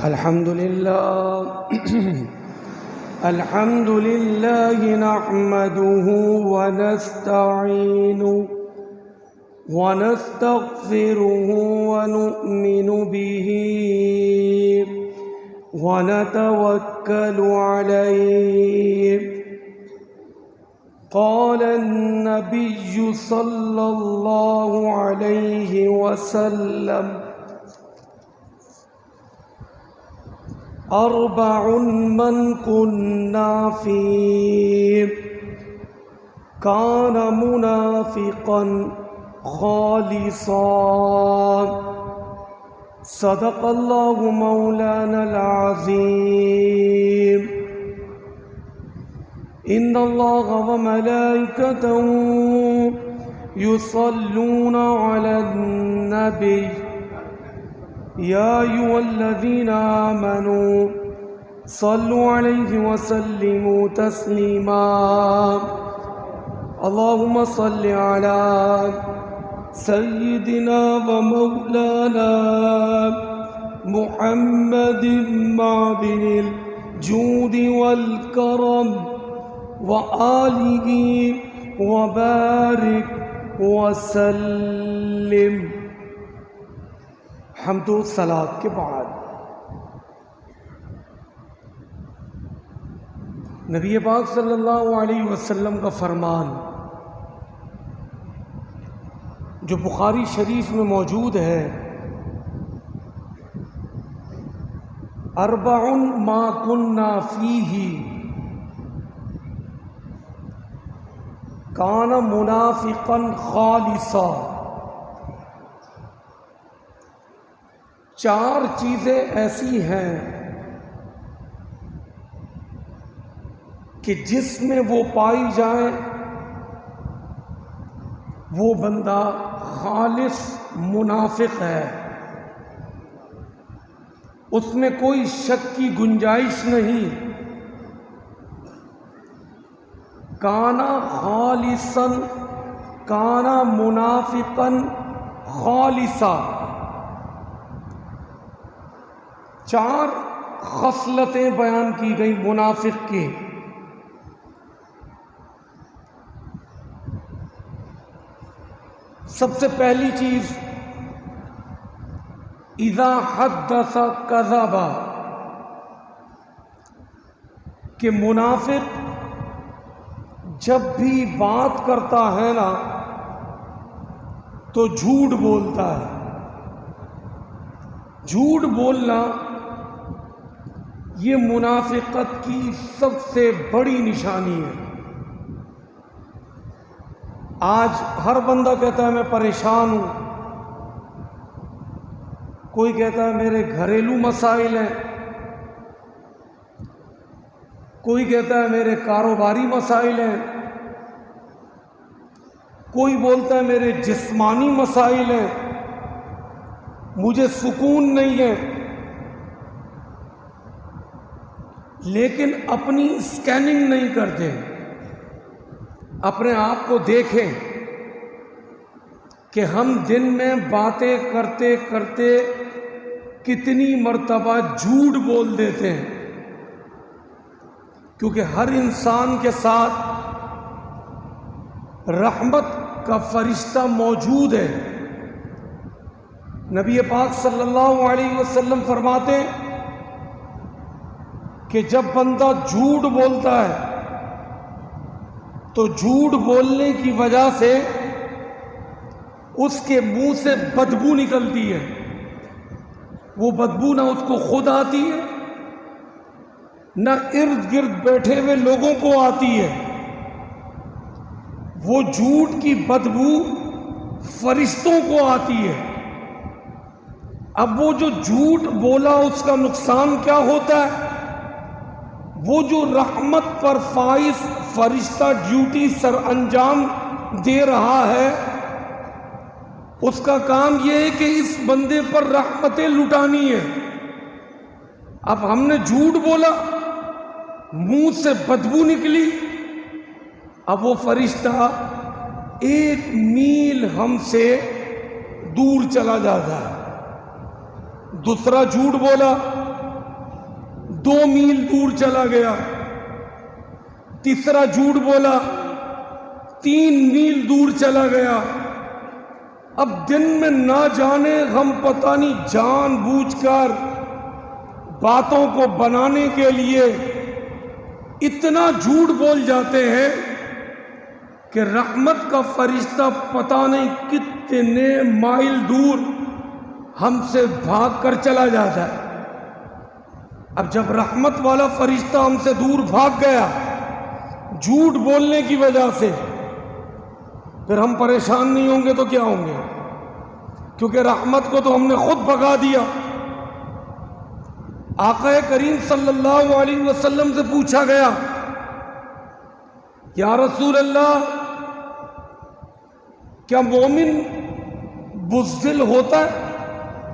الحمد لله نحمده ونستعينه ونستغفره ونؤمن به ونتوكل عليه. قال النبي صلى الله عليه وسلم: أربع من كنا فيه كان منافقا خالصا. صدق الله مولانا العظيم. إن الله وملائكته يصلون على النبي يا أيها الذين آمنوا صلوا عليه وسلموا تسليما. اللهم صل على سيدنا ومولانا محمد معدن الجود والكرم وآله وبارك وسلم. حمد و صلاۃ کے بعد نبی پاک صلی اللہ علیہ وسلم کا فرمان جو بخاری شریف میں موجود ہے: اربع ما كنا فيه كان منافقا خالصا. چار چیزیں ایسی ہیں کہ جس میں وہ پائی جائیں وہ بندہ خالص منافق ہے، اس میں کوئی شک کی گنجائش نہیں. کانا خالصا، کانا منافقا خالصا. چار خصلتیں بیان کی گئی منافق کی. سب سے پہلی چیز اذا حدث کذب، کہ منافق جب بھی بات کرتا ہے نا تو جھوٹ بولتا ہے. جھوٹ بولنا یہ منافقت کی سب سے بڑی نشانی ہے. آج ہر بندہ کہتا ہے میں پریشان ہوں، کوئی کہتا ہے میرے گھریلو مسائل ہیں، کوئی کہتا ہے میرے کاروباری مسائل ہیں، کوئی بولتا ہے میرے جسمانی مسائل ہیں، مجھے سکون نہیں ہے. لیکن اپنی اسکیننگ نہیں کرتے. اپنے آپ کو دیکھیں کہ ہم دن میں باتیں کرتے کرتے کتنی مرتبہ جھوٹ بول دیتے ہیں، کیونکہ ہر انسان کے ساتھ رحمت کا فرشتہ موجود ہے. نبی پاک صلی اللہ علیہ وسلم فرماتے ہیں کہ جب بندہ جھوٹ بولتا ہے تو جھوٹ بولنے کی وجہ سے اس کے منہ سے بدبو نکلتی ہے. وہ بدبو نہ اس کو خود آتی ہے نہ ارد گرد بیٹھے ہوئے لوگوں کو آتی ہے. وہ جھوٹ کی بدبو فرشتوں کو آتی ہے. اب وہ جو جھوٹ بولا اس کا نقصان کیا ہوتا ہے؟ وہ جو رحمت پر فائز فرشتہ ڈیوٹی سر انجام دے رہا ہے اس کا کام یہ ہے کہ اس بندے پر رحمتیں لٹانی ہے. اب ہم نے جھوٹ بولا، منہ سے بدبو نکلی، اب وہ فرشتہ 1 میل ہم سے دور چلا جاتا ہے. دوسرا جھوٹ بولا، 2 میل دور چلا گیا، تیسرا جھوٹ بولا 3 میل دور چلا گیا۔ اب دن میں نہ جانے ہم پتہ نہیں جان بوجھ کر باتوں کو بنانے کے لیے اتنا جھوٹ بول جاتے ہیں کہ رحمت کا فرشتہ پتہ نہیں کتنے مائل دور ہم سے بھاگ کر چلا جاتا ہے۔ اب جب رحمت والا فرشتہ ہم سے دور بھاگ گیا جھوٹ بولنے کی وجہ سے، پھر ہم پریشان نہیں ہوں گے تو کیا ہوں گے؟ کیونکہ رحمت کو تو ہم نے خود بھگا دیا۔ آقا کریم صلی اللہ علیہ وسلم سے پوچھا گیا، یا رسول اللہ، کیا مومن بزدل ہوتا ہے؟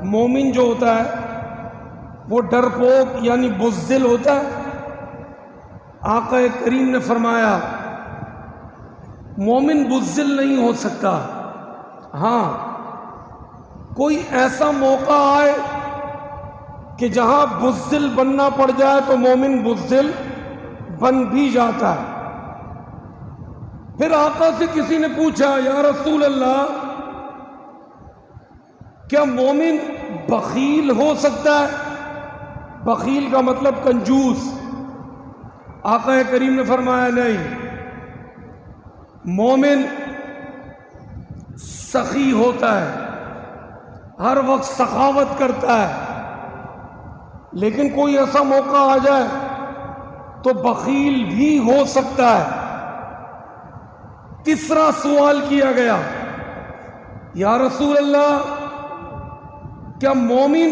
مومن جو ہوتا ہے وہ ڈرپوک یعنی بزدل ہوتا ہے؟ آقا کریم نے فرمایا مومن بزدل نہیں ہو سکتا، ہاں کوئی ایسا موقع آئے کہ جہاں بزدل بننا پڑ جائے تو مومن بزدل بن بھی جاتا ہے۔ پھر آقا سے کسی نے پوچھا، یا رسول اللہ، کیا مومن بخیل ہو سکتا ہے؟ بخیل کا مطلب کنجوس۔ آقا کریم نے فرمایا نہیں، مومن سخی ہوتا ہے، ہر وقت سخاوت کرتا ہے، لیکن کوئی ایسا موقع آ جائے تو بخیل بھی ہو سکتا ہے۔ تیسرا سوال کیا گیا، یا رسول اللہ، کیا مومن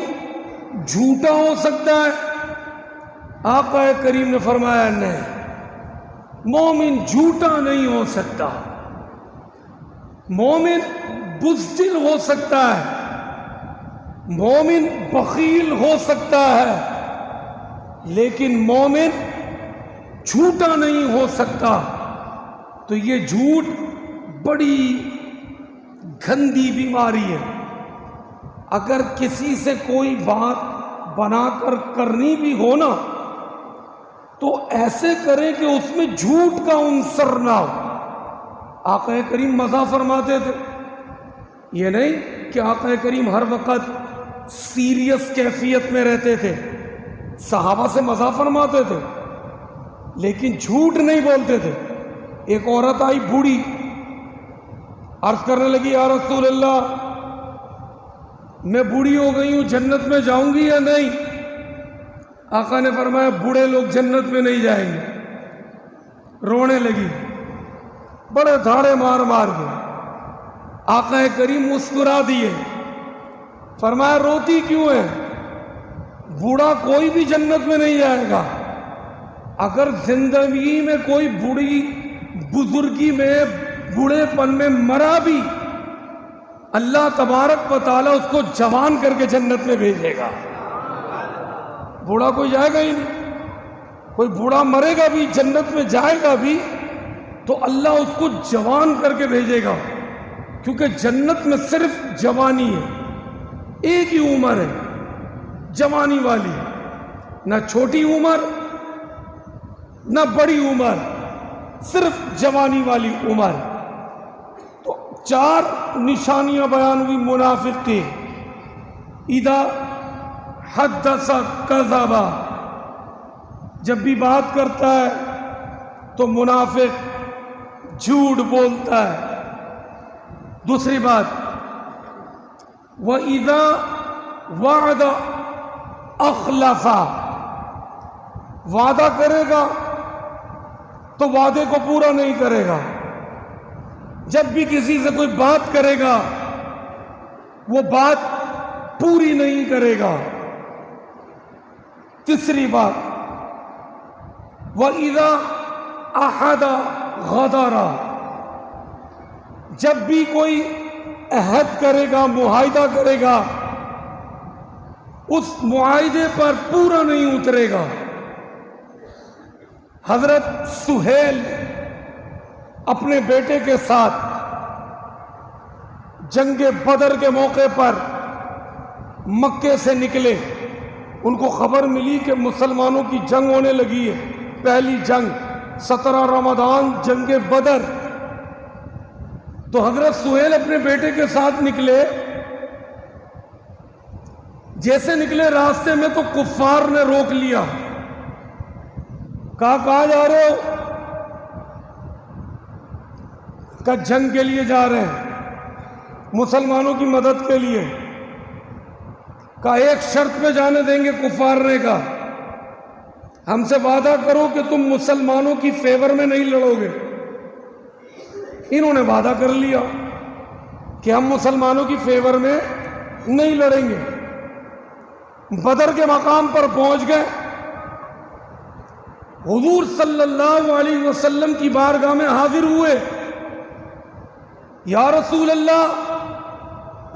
جھوٹا ہو سکتا ہے؟ آقا کریم نے فرمایا نہیں، مومن جھوٹا نہیں ہو سکتا، مومن بزدل ہو سکتا ہے، مومن بخیل ہو سکتا ہے، لیکن مومن جھوٹا نہیں ہو سکتا۔ تو یہ جھوٹ بڑی گندی بیماری ہے۔ اگر کسی سے کوئی بات بنا کر کرنی بھی ہو نا تو ایسے کرے کہ اس میں جھوٹ کا عنصر نہ ہو۔ آقا کریم مزاح فرماتے تھے، یہ نہیں کہ آقا کریم ہر وقت سیریس کیفیت میں رہتے تھے، صحابہ سے مزاح فرماتے تھے لیکن جھوٹ نہیں بولتے تھے۔ ایک عورت آئی بوڑھی، عرض کرنے لگی، یا رسول اللہ، میں بوڑھی ہو گئی ہوں، جنت میں جاؤں گی یا نہیں؟ آقا نے فرمایا بوڑھے لوگ جنت میں نہیں جائیں گے۔ رونے لگی، بڑے دھاڑے مار مار کے۔ آقا کریم مسکرا دیے، فرمایا روتی کیوں ہے؟ بوڑھا کوئی بھی جنت میں نہیں جائے گا۔ اگر زندگی میں کوئی بوڑھی بزرگی میں بوڑھے پن میں مرا بھی، اللہ تبارک و تعالیٰ اس کو جوان کر کے جنت میں بھیجے گا۔ بوڑھا کوئی جائے گا ہی نہیں، کوئی بوڑھا مرے گا بھی جنت میں جائے گا بھی تو اللہ اس کو جوان کر کے بھیجے گا، کیونکہ جنت میں صرف جوانی ہے، ایک ہی عمر ہے جوانی والی، نہ چھوٹی عمر نہ بڑی عمر، صرف جوانی والی عمر۔ تو 4 نشانیاں بیان ہوئی منافق کی۔ اذا حدث کذب، جب بھی بات کرتا ہے تو منافق جھوٹ بولتا ہے۔ دوسری بات، وَإِذَا وَعَدَ أَخْلَفَ، وعدہ کرے گا تو وعدے کو پورا نہیں کرے گا۔ جب بھی کسی سے کوئی بات کرے گا وہ بات پوری نہیں کرے گا۔ تیسری بات، وَإِذَا أَحَدَ غَدَرَ، جب بھی کوئی عہد کرے گا، معاہدہ کرے گا، اس معاہدے پر پورا نہیں اترے گا۔ حضرت سہیل اپنے بیٹے کے ساتھ جنگ بدر کے موقع پر مکے سے نکلے، ان کو خبر ملی کہ مسلمانوں کی جنگ ہونے لگی ہے، پہلی جنگ 17 رمضان جنگ بدر۔ تو حضرت سہیل اپنے بیٹے کے ساتھ نکلے، جیسے نکلے راستے میں تو کفار نے روک لیا، کہاں جا رہے ہو؟ کہ جنگ کے لیے جا رہے ہیں، مسلمانوں کی مدد کے لیے۔ کہا ایک شرط پہ جانے دیں گے، کفار نے کہا ہم سے وعدہ کرو کہ تم مسلمانوں کی فیور میں نہیں لڑو گے۔ انہوں نے وعدہ کر لیا کہ ہم مسلمانوں کی فیور میں نہیں لڑیں گے۔ بدر کے مقام پر پہنچ گئے، حضور صلی اللہ علیہ وسلم کی بارگاہ میں حاضر ہوئے۔ یا رسول اللہ،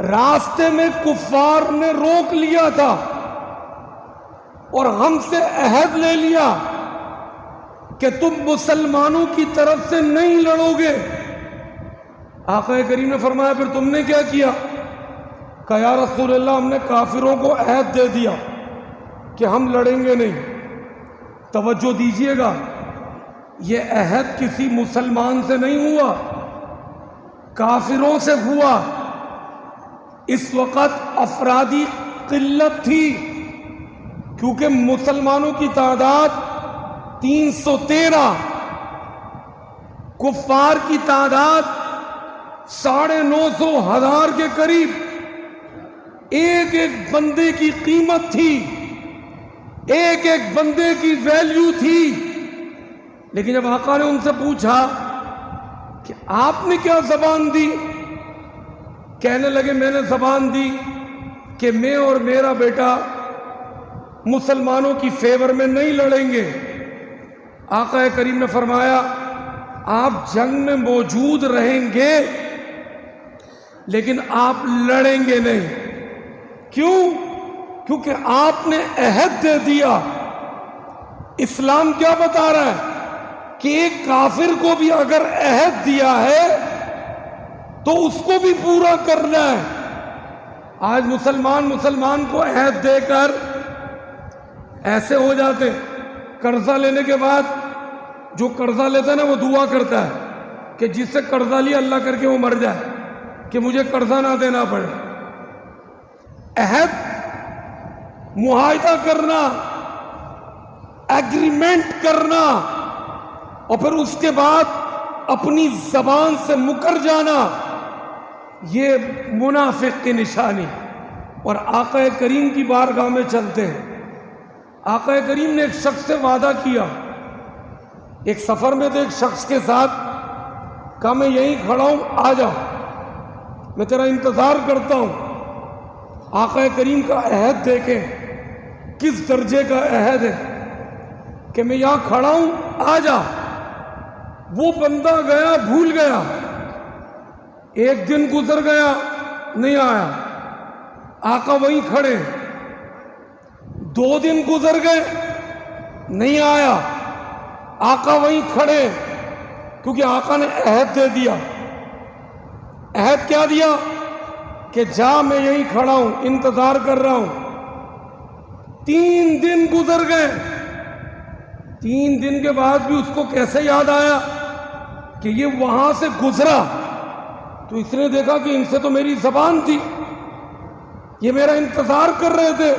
راستے میں کفار نے روک لیا تھا اور ہم سے عہد لے لیا کہ تم مسلمانوں کی طرف سے نہیں لڑو گے۔ آقا کریم نے فرمایا پھر تم نے کیا کیا؟ کہا یا رسول اللہ، ہم نے کافروں کو عہد دے دیا کہ ہم لڑیں گے نہیں۔ توجہ دیجئے گا، یہ عہد کسی مسلمان سے نہیں ہوا، کافروں سے ہوا۔ اس وقت افرادی قلت تھی، کیونکہ مسلمانوں کی تعداد 313، کفار کی تعداد 950,000 کے قریب۔ ایک ایک بندے کی قیمت تھی، ایک ایک بندے کی ویلیو تھی۔ لیکن جب آقا نے ان سے پوچھا کہ آپ نے کیا زبان دی، کہنے لگے میں نے زبان دی کہ میں اور میرا بیٹا مسلمانوں کی فیور میں نہیں لڑیں گے۔ آقا کریم نے فرمایا آپ جنگ میں موجود رہیں گے لیکن آپ لڑیں گے نہیں۔ کیوں؟ کیونکہ آپ نے عہد دے دیا۔ اسلام کیا بتا رہا ہے کہ ایک کافر کو بھی اگر عہد دیا ہے تو اس کو بھی پورا کرنا ہے۔ آج مسلمان کو عہد دے کر ایسے ہو جاتے، قرضہ لینے کے بعد جو قرضہ لیتا ہے نا وہ دعا کرتا ہے کہ جس سے قرضہ لیا اللہ کر کے وہ مر جائے کہ مجھے قرضہ نہ دینا پڑے۔ عہد، معاہدہ کرنا، ایگریمنٹ کرنا اور پھر اس کے بعد اپنی زبان سے مکر جانا، یہ منافق کی نشانی۔ اور آقا کریم کی بارگاہ میں چلتے ہیں۔ آقا کریم نے ایک شخص سے وعدہ کیا، ایک سفر میں تھے، ایک شخص کے ساتھ کہا میں یہیں کھڑا ہوں، آ جا، میں تیرا انتظار کرتا ہوں۔ آقا کریم کا عہد دیکھیں کس درجے کا عہد ہے کہ میں یہاں کھڑا ہوں، آ جا۔ وہ بندہ گیا، بھول گیا، ایک دن گزر گیا نہیں آیا، آقا وہیں کھڑے، 2 دن گزر گئے نہیں آیا، آقا وہیں کھڑے، کیونکہ آقا نے عہد دے دیا۔ عہد کیا دیا کہ جا میں یہیں کھڑا ہوں، انتظار کر رہا ہوں۔ 3 دن گزر گئے، 3 دن کے بعد بھی اس کو کیسے یاد آیا کہ یہ وہاں سے گزرا، تو اس نے دیکھا کہ ان سے تو میری زبان تھی، یہ میرا انتظار کر رہے تھے۔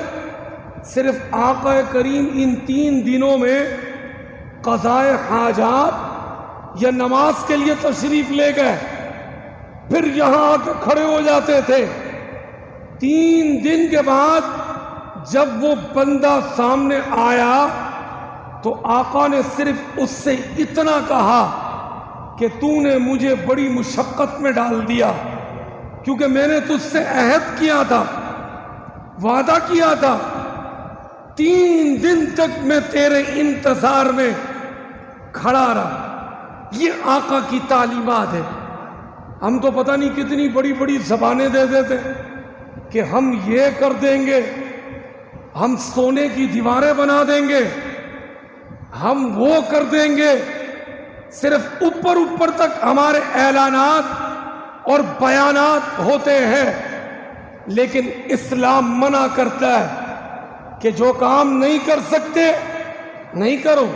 صرف آقا کریم ان 3 دنوں میں قضائے حاجات یا نماز کے لیے تشریف لے گئے، پھر یہاں آ کے کھڑے ہو جاتے تھے۔ 3 دن کے بعد جب وہ بندہ سامنے آیا تو آقا نے صرف اس سے اتنا کہا کہ تو نے مجھے بڑی مشقت میں ڈال دیا، کیونکہ میں نے تجھ سے عہد کیا تھا، وعدہ کیا تھا، 3 دن تک میں تیرے انتظار میں کھڑا رہا۔ یہ آقا کی تعلیمات ہے۔ ہم تو پتہ نہیں کتنی بڑی بڑی زبانیں دے دیتے کہ ہم یہ کر دیں گے، ہم سونے کی دیواریں بنا دیں گے، ہم وہ کر دیں گے۔ صرف اوپر تک ہمارے اعلانات اور بیانات ہوتے ہیں، لیکن اسلام منع کرتا ہے کہ جو کام نہیں کر سکتے نہیں کرو،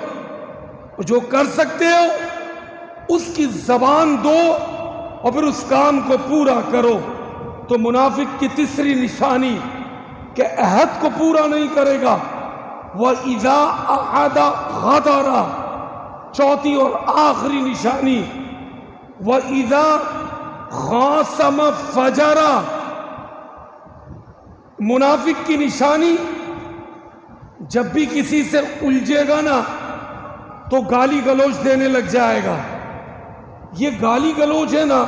جو کر سکتے ہو اس کی زبان دو اور پھر اس کام کو پورا کرو۔ تو منافق کی تیسری نشانی کہ عہد کو پورا نہیں کرے گا، وَإِذَا أَعَدَ غَدَرَ۔ چوتھی اور آخری نشانی وَإِذَا خَاصَمَ فَجَرَ۔ منافق کی نشانی جب بھی کسی سے الجھے گا نا تو گالی گلوچ دینے لگ جائے گا۔ یہ گالی گلوچ ہے نا،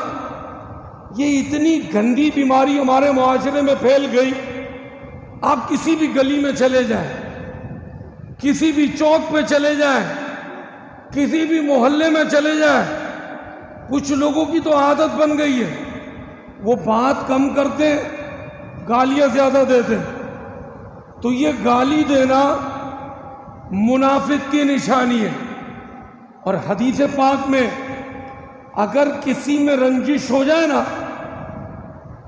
یہ اتنی گندی بیماری ہمارے معاشرے میں پھیل گئی۔ آپ کسی بھی گلی میں چلے جائیں، کسی بھی چوک پہ چلے جائیں، کسی بھی محلے میں چلے جائیں، کچھ لوگوں کی تو عادت بن گئی ہے، وہ بات کم کرتے گالیاں زیادہ دیتے۔ تو یہ گالی دینا منافق کی نشانی ہے۔ اور حدیث پاک میں اگر کسی میں رنجش ہو جائے نا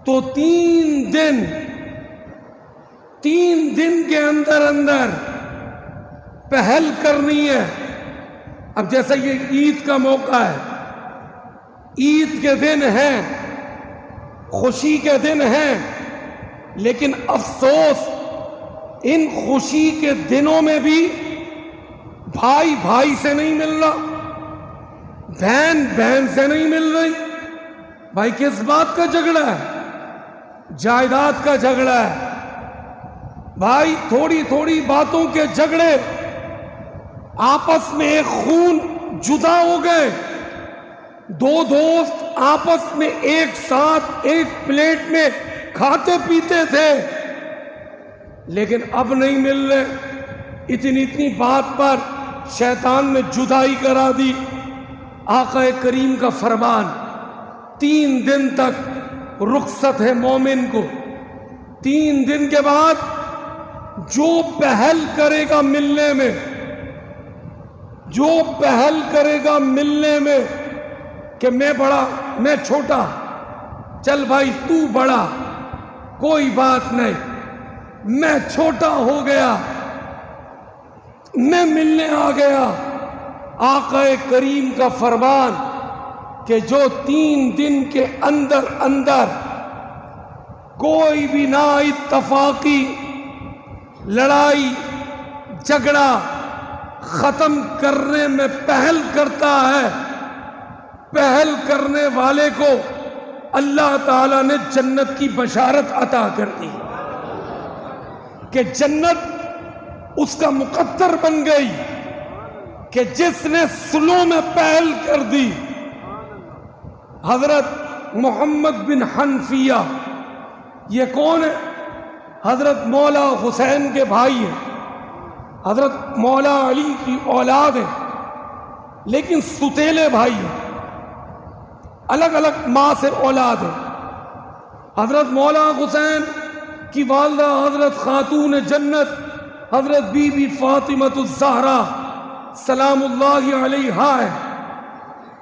تو 3 دن کے اندر اندر پہل کرنی ہے۔ اب جیسا یہ عید کا موقع ہے، عید کے دن ہیں، خوشی کے دن ہیں، لیکن افسوس ان خوشی کے دنوں میں بھی بھائی بھائی سے نہیں مل رہا، بہن بہن سے نہیں مل رہی۔ بھائی کس بات کا جھگڑا ہے؟ جائیداد کا جھگڑا ہے۔ بھائی تھوڑی تھوڑی باتوں کے جھگڑے، آپس میں ایک خون جدا ہو گئے، 2 دوست آپس میں ایک ساتھ ایک پلیٹ میں کھاتے پیتے تھے، لیکن اب نہیں مل رہے۔ اتنی بات پر شیطان نے جدائی کرا دی۔ آقا کریم کا فرمان 3 دن تک رخصت ہے مومن کو۔ 3 دن کے بعد جو پہل کرے گا ملنے میں، جو پہل کرے گا ملنے میں کہ میں بڑا میں چھوٹا، چل بھائی تو بڑا، کوئی بات نہیں، میں چھوٹا ہو گیا، میں ملنے آ گیا۔ آقا کریم کا فرمان کہ جو 3 دن کے اندر اندر کوئی بھی نا اتفاقی لڑائی جھگڑا ختم کرنے میں پہل کرتا ہے، پہل کرنے والے کو اللہ تعالیٰ نے جنت کی بشارت عطا کر دی کہ جنت اس کا مقدر بن گئی کہ جس نے صلح میں پہل کر دی۔ حضرت محمد بن حنفیہ یہ کون ہے؟ حضرت مولا حسین کے بھائی ہیں، حضرت مولا علی کی اولاد ہیں، لیکن ستیلے بھائی ہیں، الگ الگ ماں سے اولاد ہیں۔ حضرت مولا حسین کی والدہ حضرت خاتون جنت حضرت بی بی فاطمۃ الزہرا سلام اللہ علیہا ہے،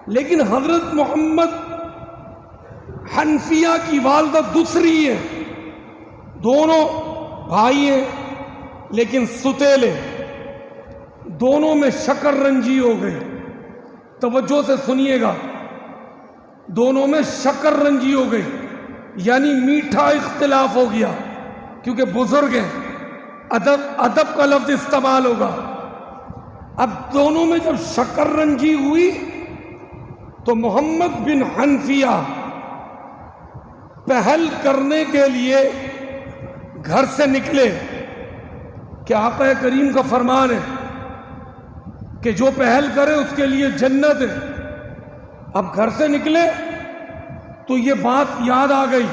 لیکن حضرت محمد حنفیہ کی والدہ دوسری ہے۔ دونوں بھائی ہیں لیکن ستیلے، دونوں میں شکر رنجی ہو گئی۔ توجہ سے سنیے گا، دونوں میں شکر رنجی ہو گئی، یعنی میٹھا اختلاف ہو گیا، کیونکہ بزرگ ہیں، ادب کا لفظ استعمال ہوگا۔ اب دونوں میں جب شکر رنجی ہوئی تو محمد بن حنفیہ پہل کرنے کے لیے گھر سے نکلے کہ آقا کریم کا فرمان ہے کہ جو پہل کرے اس کے لیے جنت ہے۔ اب گھر سے نکلے تو یہ بات یاد آ گئی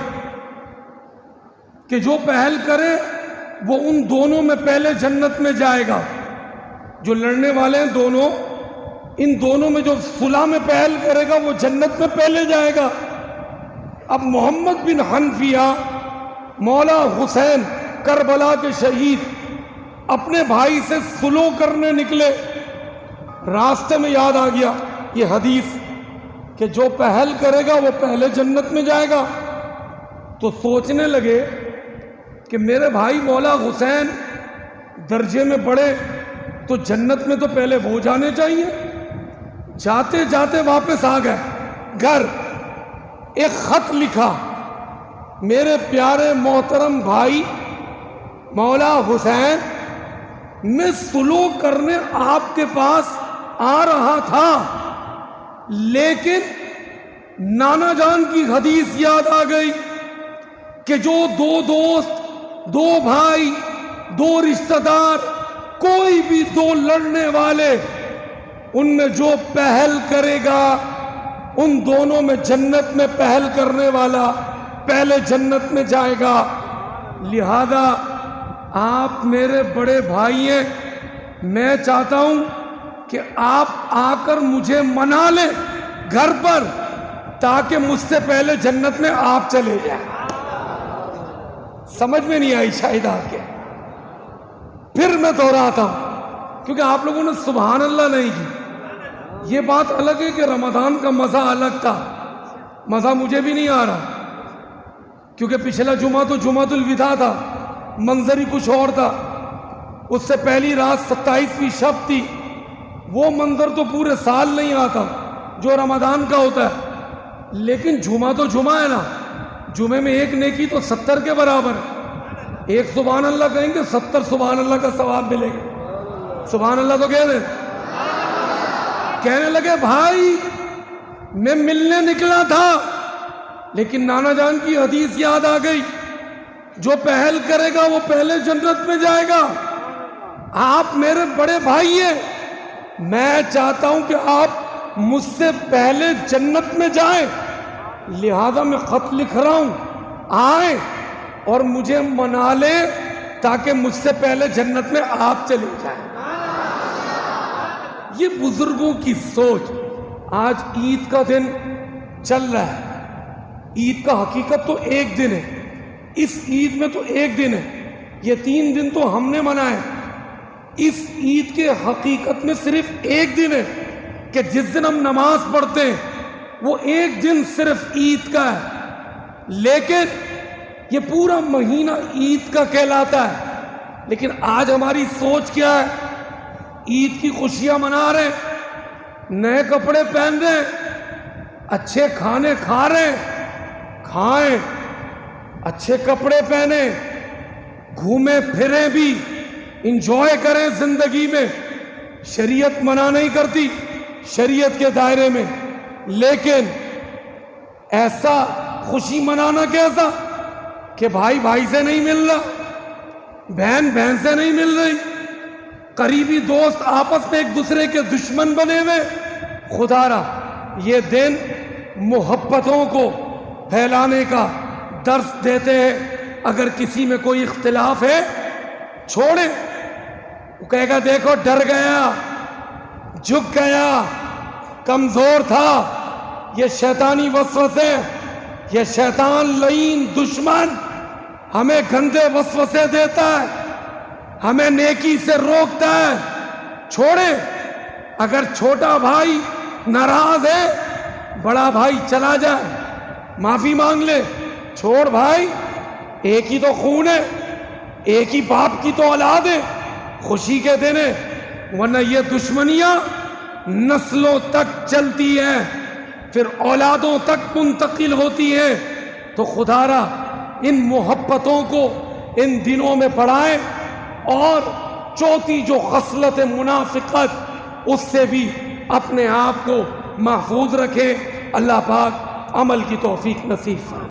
کہ جو پہل کرے وہ ان دونوں میں پہلے جنت میں جائے گا۔ جو لڑنے والے ہیں دونوں، ان دونوں میں جو صلح میں پہل کرے گا وہ جنت میں پہلے جائے گا۔ اب محمد بن حنفیہ مولا حسین کربلا کے شہید اپنے بھائی سے صلح کرنے نکلے، راستے میں یاد آ گیا یہ حدیث کہ جو پہل کرے گا وہ پہلے جنت میں جائے گا۔ تو سوچنے لگے کہ میرے بھائی مولا حسین درجے میں بڑھے تو جنت میں تو پہلے وہ جانے چاہیے. جاتے جاتے واپس آ گئے گھر, ایک خط لکھا, میرے پیارے محترم بھائی مولا حسین, میں سلوک کرنے آپ کے پاس آ رہا تھا, لیکن نانا جان کی حدیث یاد آ گئی کہ جو دو دوست, دو بھائی, دو رشتہ دار, کوئی بھی دو لڑنے والے, ان میں جو پہل کرے گا ان دونوں میں جنت میں پہل کرنے والا پہلے جنت میں جائے گا. لہذا آپ میرے بڑے بھائی ہیں, میں چاہتا ہوں کہ آپ آ کر مجھے منا لیں گھر پر, تاکہ مجھ سے پہلے جنت میں آپ چلے جائیں. سمجھ میں نہیں آئی شاید آپ کے؟ پھر میں دوہراتا ہوں کیونکہ آپ لوگوں نے سبحان اللہ نہیں کی. یہ بات الگ ہے کہ رمضان کا مزہ الگ تھا, مزہ مجھے بھی نہیں آ رہا کیونکہ پچھلا جمعہ تو جمعۃ الوداع تھا, منظر ہی کچھ اور تھا. اس سے پہلی رات 27ویں شب تھی, وہ منظر تو پورے سال نہیں آتا جو رمضان کا ہوتا ہے. لیکن جمعہ تو جمعہ ہے نا, جمعے میں ایک نیکی تو 70 کے برابر. ایک سبحان اللہ کہیں گے 70 سبحان اللہ کا ثواب ملے گا. سبحان اللہ تو کہہ دیں. کہنے لگے بھائی میں ملنے نکلا تھا, لیکن نانا جان کی حدیث یاد آ گئی, جو پہل کرے گا وہ پہلے جنت میں جائے گا. آپ میرے بڑے بھائی ہیں, میں چاہتا ہوں کہ آپ مجھ سے پہلے جنت میں جائیں, لہذا میں خط لکھ رہا ہوں, آئیں اور مجھے منا لیں تاکہ مجھ سے پہلے جنت میں آپ چلے جائیں. یہ بزرگوں کی سوچ. آج عید کا دن چل رہا ہے, عید کا حقیقت تو ایک دن ہے, اس عید میں تو ایک دن ہے, یہ 3 دن تو ہم نے منائے. اس عید کے حقیقت میں صرف ایک دن ہے کہ جس دن ہم نماز پڑھتے ہیں وہ ایک دن صرف عید کا ہے, لیکن یہ پورا مہینہ عید کا کہلاتا ہے. لیکن آج ہماری سوچ کیا ہے؟ عید کی خوشیاں منا رہے ہیں, نئے کپڑے پہن رہے ہیں, اچھے کھانے کھا رہے ہیں, کھائیں, اچھے کپڑے پہنیں, گھومیں پھریں بھی, انجوائے کریں زندگی میں. شریعت منع نہیں کرتی, شریعت کے دائرے میں, لیکن ایسا خوشی منانا کیسا کہ بھائی بھائی سے نہیں مل رہا, بہن بہن سے نہیں مل رہی, قریبی دوست آپس میں ایک دوسرے کے دشمن بنے ہوئے. خدا را یہ دن محبتوں کو پھیلانے کا درس دیتے ہیں. اگر کسی میں کوئی اختلاف ہے چھوڑے, وہ کہے گا دیکھو ڈر گیا, جھک گیا, کمزور تھا. یہ شیطانی وسوسے, یہ شیطان لعین دشمن ہمیں گندے وسوسے دیتا ہے, ہمیں نیکی سے روکتا ہے. چھوڑے, اگر چھوٹا بھائی ناراض ہے, بڑا بھائی چلا جائے, معافی مانگ لے. چھوڑ بھائی, ایک ہی تو خون ہے, ایک ہی باپ کی تو اولاد ہے, خوشی کے دن ہے. ورنہ یہ دشمنیاں نسلوں تک چلتی ہیں, پھر اولادوں تک منتقل ہوتی ہیں. تو خدا را ان محبتوں کو ان دنوں میں پڑھائیں, اور چوتھی جو خصلت منافقت, اس سے بھی اپنے آپ کو محفوظ رکھیں. اللہ پاک عمل کی توفیق نصیب فرمائے.